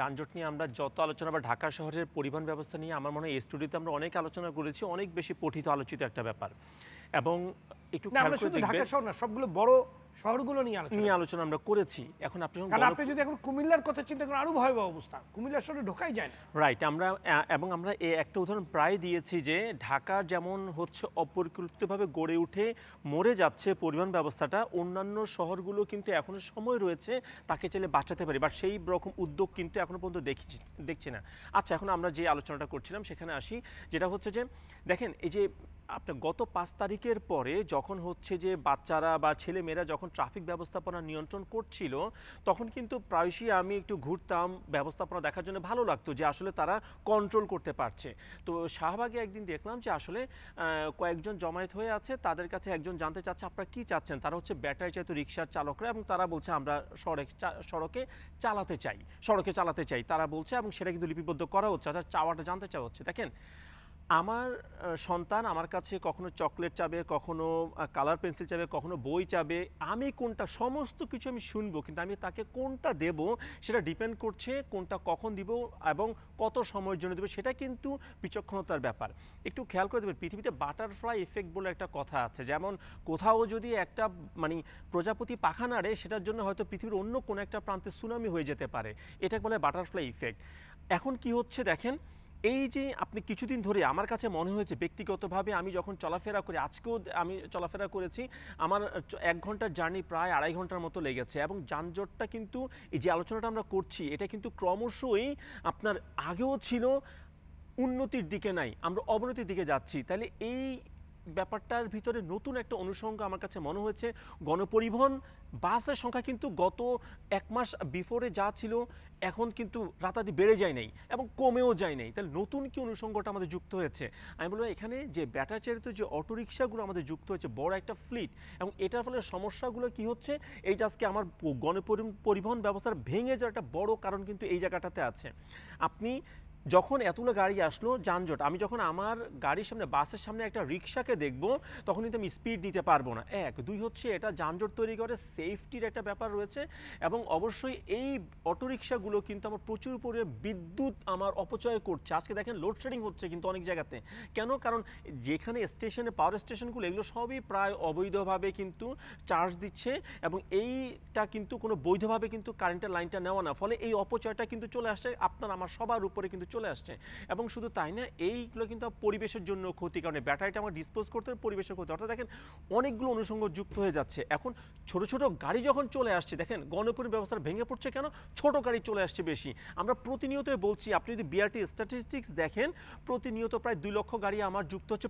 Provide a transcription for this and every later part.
যানজট নিয়ে আমরা যত আলোচনা বা ঢাকা শহরের পরিবহন ব্যবস্থা নিয়ে আমার মনে হয় এই স্টুডিওতে আমরা অনেক আলোচনা করেছি, অনেক বেশি পঠিত আলোচিত একটা ব্যাপার। এবং একটু খেয়াল করে দেখবেন ঢাকা শহর না, সবগুলো বড় শহরগুলো নিয়ে আলোচনা আমরা করেছি। এখন আপনি যদি এখন কুমিল্লার কথা চিন্তা করেন, আরো ভয়াবহ অবস্থা, কুমিল্লার শহরে ঢোকাই যায় না। রাইট, আমরা একটা উদাহরণ প্রায় দিয়েছি যে ঢাকা যেমন হচ্ছে অপরিকল্পিতভাবে গড়ে উঠে মরে যাচ্ছে পরিবহন ব্যবস্থাটা, অন্যান্য শহরগুলো কিন্তু এখনো সময় রয়েছে তাকে চাইলে বাঁচাতে পারে, বাট সেই রকম উদ্যোগ কিন্তু এখনো পর্যন্ত দেখছি না। আচ্ছা, এখন আমরা যে আলোচনাটা করছিলাম সেখানে আসি, যেটা হচ্ছে যে দেখেন এই যে আপনার গত 5 তারিখের পরে যখন হচ্ছে যে বাচ্চারা বা ছেলেমেয়েরা যখন ট্রাফিক ব্যবস্থাপনা নিয়ন্ত্রণ করছিল, তখন কিন্তু প্রায়শই আমি একটু ঘুরতাম ব্যবস্থাপনা দেখার জন্য, ভালো লাগতো যে আসলে তারা কন্ট্রোল করতে পারছে। তো শাহবাগে একদিন দেখলাম যে আসলে কয়েকজন জমায়েত হয়ে আছে, তাদের কাছে একজন জানতে চাচ্ছে আপনারা কি চাচ্ছেন। তারা হচ্ছে ব্যাটারি চালিত রিক্সার চালকরা, এবং তারা বলছে আমরা সড়কে চালাতে চাই তারা বলছে, এবং সেটা কিন্তু লিপিবদ্ধ করা হচ্ছে। চাওয়াটা জানতে চাওয়া হচ্ছে। দেখেন, আমার সন্তান আমার কাছে কখনো চকলেট চাবে, কখনো কালার পেন্সিল চাবে, কখনো বই চাবে, আমি কোনটা, সমস্ত কিছু আমি শুনবো, কিন্তু আমি তাকে কোনটা দেব সেটা ডিপেন্ড করছে কোনটা কখন দিব এবং কত সময়ের জন্য দেবো, সেটা কিন্তু বিচক্ষণতার ব্যাপার। একটু খেয়াল করে দেবেন, পৃথিবীতে বাটারফ্লাই এফেক্ট বলে একটা কথা আছে। যেমন কোথাও যদি একটা প্রজাপতি পাখা নাড়ে, সেটার জন্য হয়তো পৃথিবীর অন্য কোনো একটা প্রান্তে সুনামি হয়ে যেতে পারে, এটা বলে বাটারফ্লাই ইফেক্ট। এখন কি হচ্ছে দেখেন, এই যে আপনি কিছুদিন ধরে আমার কাছে মনে হয়েছে ব্যক্তিগতভাবে, আমি যখন চলাফেরা করি, আজকেও আমি চলাফেরা করেছি, আমার 1 ঘন্টার জার্নি প্রায় 2.5 ঘন্টার মতো লেগেছে। এবং যানজটটা কিন্তু, এই যে আলোচনাটা আমরা করছি, এটা কিন্তু ক্রমশই আপনার আগেও ছিল, উন্নতির দিকে নাই, আমরা অবনতির দিকে যাচ্ছি। তাহলে এই ব্যাপারটার ভিতরে নতুন একটা অনুষঙ্গ আমার কাছে মনে হয়েছে। গণপরিবহন বাসের সংখ্যা কিন্তু গত 1 মাস বিফোরে যা ছিল এখন কিন্তু রাতারাতি বেড়ে যায় নাই এবং কমেও যায় নাই। তাহলে নতুন কি অনুষঙ্গটা আমাদের যুক্ত হয়েছে? আমি বলবো এখানে যে ব্যাটারি চালিত যে অটোরিকশাগুলো আমাদের যুক্ত হয়েছে, বড় একটা ফ্লিট, এবং এটার ফলে সমস্যাগুলো কি হচ্ছে, এই যে আজকে আমার গণপরিবহন ব্যবস্থার ভেঙে যাওয়ার একটা বড় কারণ কিন্তু এই জায়গাটাতে আছে। আপনি যখন এতগুলো গাড়ি আসলো, যানজট, আমি যখন আমার গাড়ির সামনে, বাসের সামনে একটা রিক্সাকে দেখব, তখন কিন্তু আমি স্পিড নিতে পারবো না। 1 2 হচ্ছে এটা যানজট তৈরি করে, সেফটির একটা ব্যাপার রয়েছে, এবং অবশ্যই এই অটোরিকশাগুলো কিন্তু আমার প্রচুর পরিমাণে বিদ্যুৎ আমার অপচয় করছে। আজকে দেখেন লোডশেডিং হচ্ছে কিন্তু অনেক জায়গাতে। কেন? কারণ যেখানে স্টেশনে, পাওয়ার স্টেশনগুলো, এগুলো সবই প্রায় অবৈধভাবে কিন্তু চার্জ দিচ্ছে, এবং এইটা কিন্তু কোনো বৈধভাবে কিন্তু কারেন্টের লাইনটা নেওয়া না, ফলে এই অপচয়টা কিন্তু চলে আসছে আপনার আমার সবার উপরে কিন্তু চলে আসছে। এবং শুধু তাই না, এইগুলো কিন্তু পরিবেশের জন্য ক্ষতি, কারণে ব্যাটারিটা আমার ডিসপোজ করতে পরিবেশের ক্ষতি। অর্থাৎ দেখেন অনেকগুলো অনুষঙ্গ যুক্ত হয়ে যাচ্ছে। এখন ছোট ছোট গাড়ি যখন চলে আসছে, দেখেন গণপরিবহন ব্যবস্থা ভেঙে পড়ছে কেন? ছোট গাড়ি চলে আসছে বেশি। আমরা প্রতিনিয়তই বলছি, আপনি যদি বিআরটি স্ট্যাটিস্টিক্স দেখেন, প্রতিনিয়ত প্রায় 2 লক্ষ গাড়ি আমার যুক্ত হচ্ছে,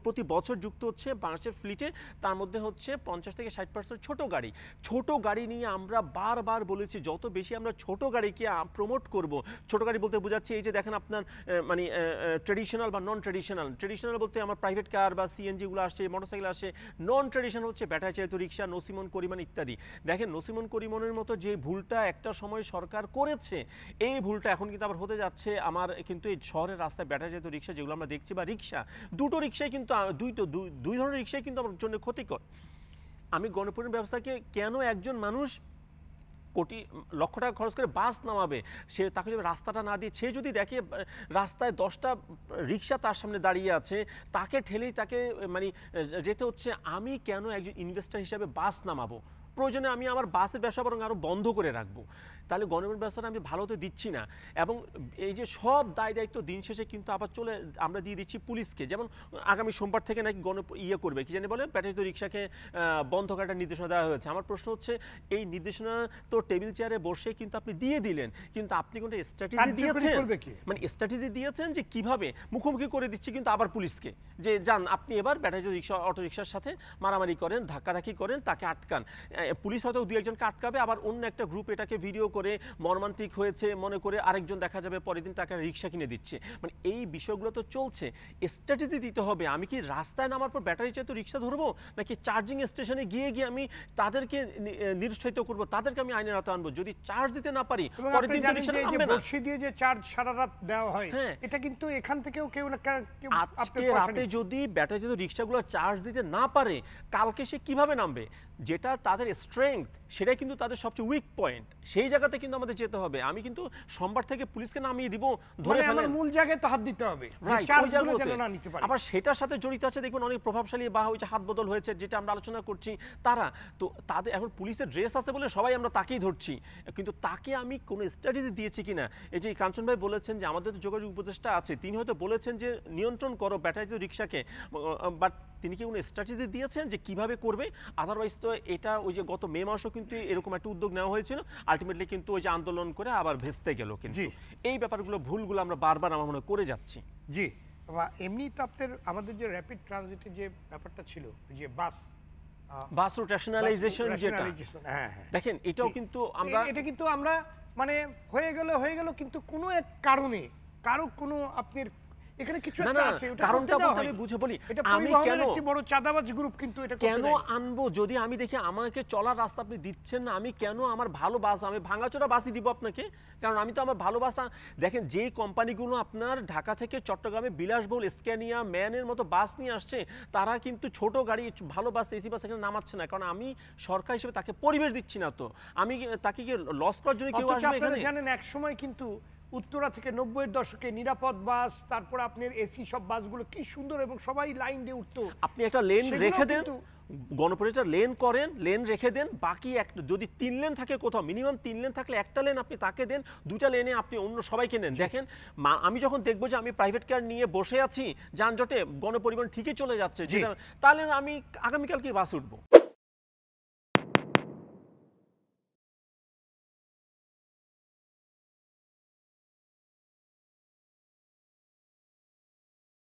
প্রতি বছর যুক্ত হচ্ছে বাংলাদেশের ফ্লিটে। তার মধ্যে হচ্ছে 50 থেকে 60% ছোট গাড়ি। ছোট গাড়ি নিয়ে আমরা বারবার বলেছি, যত বেশি আমরা ছোট গাড়িকে প্রমোট করব। ছোট গাড়ি বলতে বোঝাচ্ছি এই যে দেখেন আপনার ট্রেডিশনাল বা নন ট্রেডিশনাল বলতে আমার প্রাইভেট কার বা সিএনজিগুলো আসছে, মোটরসাইকেল আসছে। নন ট্রেডিশনাল হচ্ছে ব্যাটারি চালিত রিক্সা, নসিমন করিমন ইত্যাদি। দেখেন নসিমন করিমনের মতো যে ভুলটা একটা সময় সরকার করেছে, এই ভুলটা এখন কিন্তু আবার হতে যাচ্ছে। আমার কিন্তু এই শহরের রাস্তায় ব্যাটারি চালিত রিক্সা যেগুলো আমরা দেখছি, বা রিক্সা, দুটো রিক্সায় কিন্তু দুই ধরনের রিক্সায় কিন্তু আমার জন্য ক্ষতিকর। আমি গণপরিবহন ব্যবস্থাকে কেন একজন মানুষ লক্ষ টাকা খরচ করে বাস নামাবে, সে তাকে যদি রাস্তাটা না দিয়ে, সে যদি দেখে রাস্তায় 10টা রিক্সা তার সামনে দাঁড়িয়ে আছে, তাকে ঠেলেই তাকে যেতে হচ্ছে, আমি কেন একজন ইনভেস্টর হিসাবে বাস নামাবো? প্রয়োজনে আমি আমার বাসের ব্যবসা বরং আরও বন্ধ করে রাখবো। তাহলে গণপরিবহন ব্যবস্থাটা আমি ভালো তো দিচ্ছি না। এবং এই যে সব দায়িত্ব দিন শেষে কিন্তু আবার আমরা দিয়ে দিচ্ছি পুলিশকে। যেমন আগামী সোমবার থেকে নাকি করবে, কি জানি বলে, ব্যাটারি রিক্সাকে বন্ধ করার একটা নির্দেশনা দেওয়া হয়েছে। আমার প্রশ্ন হচ্ছে, এই নির্দেশনা তো টেবিল চেয়ারে বসে কিন্তু আপনি দিয়ে দিলেন, কিন্তু আপনি কোনটা স্ট্র্যাটেজি দিয়েছেন? স্ট্র্যাটেজি দিয়েছেন যে কিভাবে মুখোমুখি করে দিচ্ছি কিন্তু আবার পুলিশকে, যে যান আপনি এবার ব্যাটারি রিক্সা, অটো রিক্সার সাথে মারামারি করেন, ধাক্কাধাক্কি করেন, তাকে আটকান। পুলিশ হয়তো 2-1জনকে আটকাবে, আবার অন্য একটা গ্রুপ এটাকে ভিডিও করে মর্মান্তিক হয়েছে মনে করে আরেকজন দেখা যাবে পরের দিন তাকে রিক্সা কিনে দিচ্ছে। এই বিষয়গুলো তো চলছে। স্ট্র্যাটেজি দিতে হবে। আমি কি রাস্তায় নামার পর ব্যাটারি চালিত রিক্সা ধরবো, নাকি চার্জিং স্টেশনে গিয়ে আমি তাদেরকে নিরুৎসাহিত করবো, তাদেরকে আমি আইনের আওতায় আনবো? যদি চার্জ দিতে না পারি, পরের দিন রিক্সা নামবে না। বর্ষি দিয়ে যে চার্জ সারা রাত দেওয়া হয়, এটা কিন্তু এখান থেকেও কেউ না কেউ, আজকে রাতে যদি ব্যাটারি চালিত রিক্সাগুলো চার্জ দিতে না পারে, কালকে সে কিভাবে নামবে? যেটা তাদের স্ট্রেংথ সেটাই কিন্তু তাদের সবচেয়ে উইক পয়েন্ট, সেই জায়গাতে কিন্তু আমাদের যেতে হবে। আমি কিন্তু সোমবার থেকে পুলিশকে নামিয়ে দিব, ধরে ফেলেন, মূল জায়গায় তো হাত দিতে হবে, আবার সেটার সাথে জড়িত আছে দেখুন অনেক প্রভাবশালী বা ওই যে হাত বদল হয়েছে যেটা আমরা আলোচনা করছি তারা, তো তাদের এখন পুলিশের ড্রেস আছে বলে সবাই আমরা তাকেই ধরছি, কিন্তু তাকে আমি কোনো স্ট্র্যাটেজি দিয়েছি কিনা। এই যে কাঞ্চন ভাই বলেছেন যে আমাদের তো যোগাযোগ উপদেষ্টা আছে, তিনি হয়তো বলেছেন যে নিয়ন্ত্রণ করো ব্যাটারি রিক্সাকে, বাট তিনি কি কোনো স্ট্র্যাটেজি দিয়েছেন যে কিভাবে করবে? আদারওয়াইজ তো এটা ওই যে গত মে মাসও কিন্তু এরকম একটা উদ্যোগ নেওয়া হয়েছিল, আলটিমেটলি কিন্তু ওই যে আন্দোলন করে আবার ভেস্তে গেল। কিন্তু এই ব্যাপারগুলো ভুলগুলো আমরা বারবার আমার মনে করে যাচ্ছি। জি, এমনি তো আপনাদের আমাদের যে র্যাপিড ট্রানজিটের যে ব্যাপারটা ছিল, যে বাস রুট রেশনালাইজেশন, যেটা দেখেন এটাও কিন্তু আমরা মানে হয়ে গেল, কিন্তু কোনো এক কারণে কারো কোনো আপনার এখানে কিছু একটা আছে, কারণটা বলতে আমি বুঝে বলি, আমি কেন একটি বড় চাঁদাবাজ গ্রুপ কিন্তু এটা কেন আনবো? যদি আমি দেখি আমাকে চলার রাস্তা আপনি দিচ্ছেন না, আমি কেন আমার ভালো বাস, আমি ভাঙাচোরা বাসই দিব আপনাকে? কারণ আমি তো আমার ভালো বাস, দেখেন যেই কোম্পানিগুলো আপনার ঢাকা থেকে চট্টগ্রামে বিলাসবহুল স্ক্যানিয়া ম্যানের মতো বাস নিয়ে আসছে, তারা কিন্তু ছোট গাড়ি ভালো বাস এসি বাস এখানে নামাচ্ছে না, কারণ আমি সরকার হিসেবে তাকে পরিবেশ দিচ্ছি না। তো আমি তাকে কি লস করার জন্য কেউ আসবে এখানে? জানেন এক সময় কিন্তু উত্তরা থেকে 90-এর দশকে নিরাপদ বাস, তারপর আপনার এসি সব বাসগুলো কি সুন্দর এবং সবাই লাইন দিয়ে উঠতো। আপনি একটা লেন রেখে দেন, গণপরিবহন লেন করেন, লেন রেখে দেন, বাকি একটা যদি 3 লেন থাকে, কোথাও মিনিমাম 3 লেন থাকলে একটা লেন আপনি তাকে দেন, 2টা লেনে আপনি অন্য সবাইকে নেন। দেখেন আমি যখন দেখবো যে আমি প্রাইভেট কার নিয়ে বসে আছি যানজটে, গণপরিবহন ঠিকই চলে যাচ্ছে, তাহলে আমি আগামীকাল কি বাস উঠবো?